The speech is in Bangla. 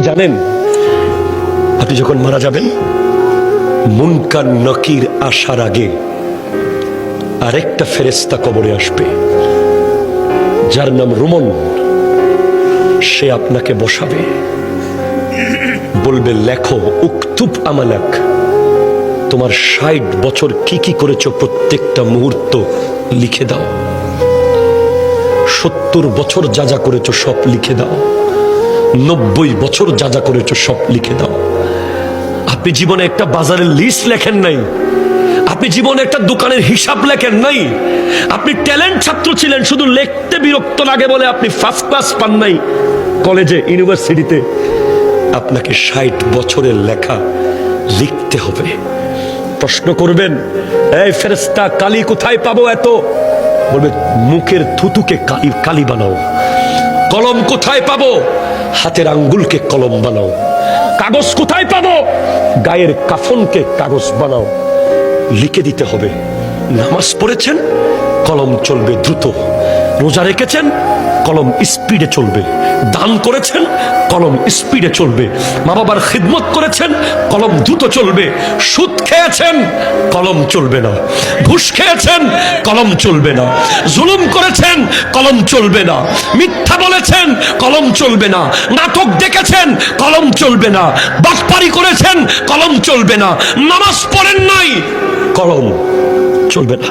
জানেন আপনি যখন মারা যাবেন মুনকার নকির আসার আগে আরেকটা ফেরেশতা কবরে আসবে, যার নাম রুমন। সে আপনাকে বসাবে, বলবে লেখো, উকতুব আমালাক, তোমার ৬০ বছর কি কি করেছো প্রত্যেকটা মুহূর্ত লিখে দাও। ৭০ বছর যা যা করেছো সব লিখে দাও। ৯০ বছর যা যা করেছো সব লিখে দাও। আপনি জীবনে একটা বাজারের লিস্ট লেখেন নাই, আপনি জীবনে একটা দোকানের হিসাব লেখেন নাই, আপনি ট্যালেন্ট ছাত্র ছিলেন, শুধু লিখতে বিরক্ত লাগে বলে আপনি ফার্স্ট ক্লাস পান নাই কলেজে, ইউনিভার্সিটিতে। আপনাকে ৬০ বছরের লেখা লিখতে হবে। প্রশ্ন করবেন, এই ফেরেশতা কালি কোথায় পাবো এত? বলবে মুখের থুতুকে কালি কালি বানাও। কলম কোথায় পাবো? হাতের আঙ্গুলকে কলম বানাও। কাগজ কোথায় পাবো? গায়ের কাফনকে কাগজ বানাও। লিখে দিতে হবে। নামাজ পড়েছেন, কলম চলবে দ্রুত। রোজা রেখেছেন, কলম স্পিডে চলবে। দান করেছেন, কলম স্পিডে চলবে। মা বাবার খিদমত করেছেন, কলম দ্রুত চলবে। সুদ খেয়েছেন, কলম চলবে না। ঘুষ খেয়েছেন, কলম চলবে না। জুলুম করেছেন, কলম চলবে না। মিথ্যা বলেছেন, কলম চলবে না। নাটক দেখেছেন, কলম চলবে না। বাটপারি করেছেন, কলম চলবে না। নামাজ পড়েন নাই, কলম চলবে না।